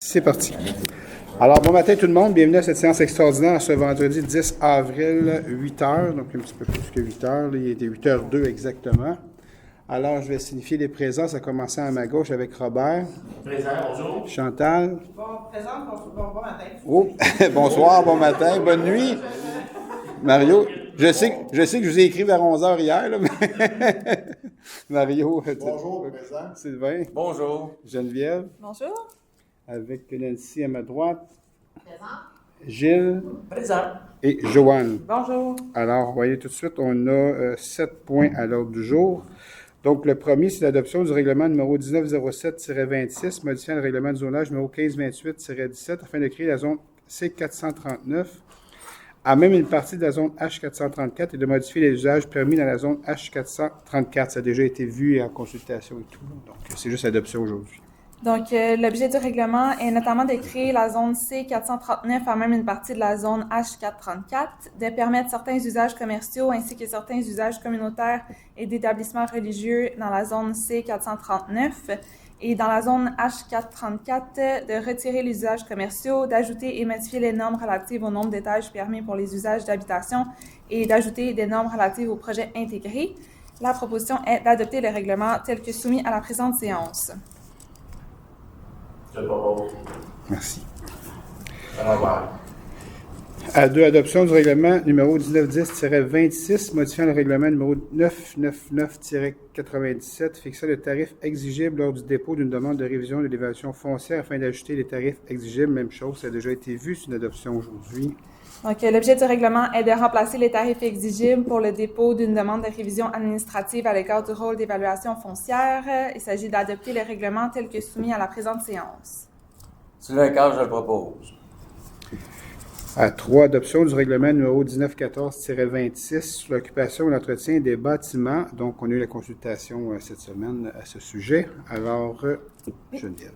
C'est parti. Alors, bon matin tout le monde. Bienvenue à cette séance extraordinaire ce vendredi 10 avril, 8 heures, donc un petit peu plus que 8 heures. Là, il était 8h02 exactement. Alors, je vais signifier les présences, à commencer à ma gauche avec Robert. Présent, bonjour. Chantal. Bon, présente, bon matin. Oh, bonsoir, bon matin, bonne nuit. Mario, je sais que je vous ai écrit vers 11h hier, là, mais Mario. Bonjour, présent. Sylvain. Bonjour. Geneviève. Bonjour. Avec Nancy à ma droite. Présent. Gilles. Présent. Et Joanne. Bonjour. Alors, vous voyez tout de suite, on a 7 points à l'ordre du jour. Donc, le premier, c'est l'adoption du règlement numéro 1907-26, modifiant le règlement de zonage numéro 1528-17 afin de créer la zone C439, à même une partie de la zone H434 et de modifier les usages permis dans la zone H434. Ça a déjà été vu en consultation et tout. Donc, c'est juste l'adoption aujourd'hui. Donc, l'objet du règlement est notamment de créer la zone C439 à même une partie de la zone H434, de permettre certains usages commerciaux ainsi que certains usages communautaires et d'établissements religieux dans la zone C439 et dans la zone H434 de retirer les usages commerciaux, d'ajouter et modifier les normes relatives au nombre d'étages permis pour les usages d'habitation et d'ajouter des normes relatives aux projets intégrés. La proposition est d'adopter le règlement tel que soumis à la présente séance. Je le propose. Merci. Au revoir. À 2, adoption du règlement numéro 1910-26, modifiant le règlement numéro 999-97, fixant le tarif exigible lors du dépôt d'une demande de révision de l'évaluation foncière afin d'ajouter les tarifs exigibles. Même chose, ça a déjà été vu, c'est une adoption aujourd'hui. Donc, l'objet du règlement est de remplacer les tarifs exigibles pour le dépôt d'une demande de révision administrative à l'égard du rôle d'évaluation foncière. Il s'agit d'adopter le règlement tel que soumis à la présente séance. Sylvain Carl, je le propose. À 3, adoption du règlement numéro 1914-26 sur l'occupation et l'entretien des bâtiments. Donc, on a eu la consultation cette semaine à ce sujet. Alors, Geneviève.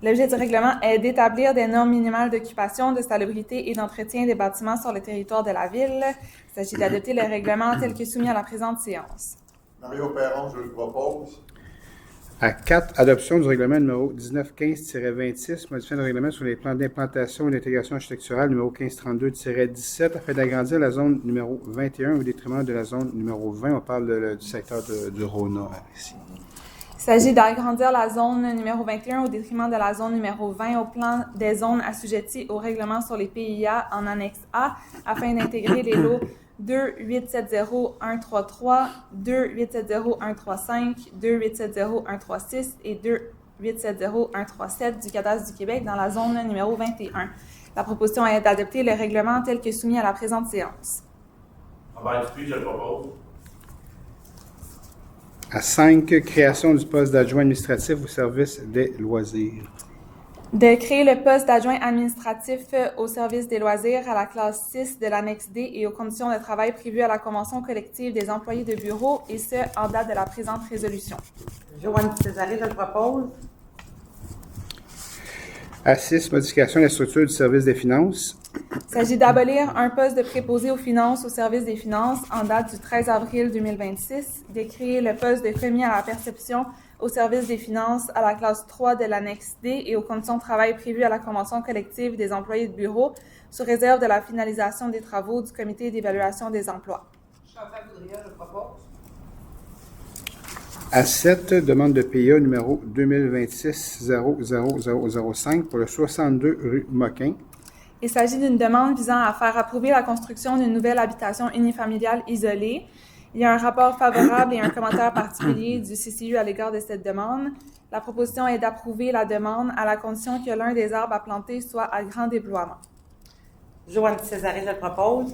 L'objet du règlement est d'établir des normes minimales d'occupation, de salubrité et d'entretien des bâtiments sur le territoire de la Ville. Il s'agit d'adopter le règlement tel que soumis à la présente séance. Mario Perron, je le propose. À 4, adoption du règlement numéro 1915-26, modifiant le règlement sur les plans d'implantation et d'intégration architecturale numéro 1532-17 afin d'agrandir la zone numéro 21 au détriment de la zone numéro 20. On parle du secteur du Rona ici. Il s'agit d'agrandir la zone numéro 21 au détriment de la zone numéro 20 au plan des zones assujetties au règlement sur les PIA en annexe A afin d'intégrer les lots 2870133, 2870135, 2870136 et 2870137 du cadastre du Québec dans la zone numéro 21. La proposition est d'adopter le règlement tel que soumis à la présente séance. Robert Dupuis, je le propose. À 5, création du poste d'adjoint administratif au service des loisirs. De créer le poste d'adjoint administratif au service des loisirs à la classe 6 de l'annexe D et aux conditions de travail prévues à la Convention collective des employés de bureau, et ce, en date de la présente résolution. Joanne Césaré, je le propose. À 6, modification de la structure du service des finances. Il s'agit d'abolir un poste de préposé aux finances au service des finances en date du 13 avril 2026, de créer le poste de commis à la perception au service des finances à la classe 3 de l'annexe D et aux conditions de travail prévues à la Convention collective des employés de bureau, sous réserve de la finalisation des travaux du Comité d'évaluation des emplois. Chantal Boudria, je le propose. À 7, demande de PIA numéro 2026-00005 pour le 62 rue Moquin. Il s'agit d'une demande visant à faire approuver la construction d'une nouvelle habitation unifamiliale isolée. Il y a un rapport favorable et un commentaire particulier du CCU à l'égard de cette demande. La proposition est d'approuver la demande à la condition que l'un des arbres à planter soit à grand déploiement. Joanne Césaré, je le propose.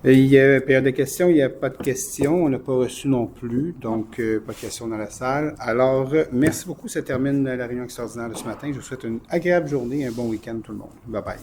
Et il y a une période de questions, il n'y a pas de questions, on n'a pas reçu non plus, donc pas de questions dans la salle. Alors, merci beaucoup, ça termine la réunion extraordinaire de ce matin. Je vous souhaite une agréable journée et un bon week-end tout le monde. Bye bye.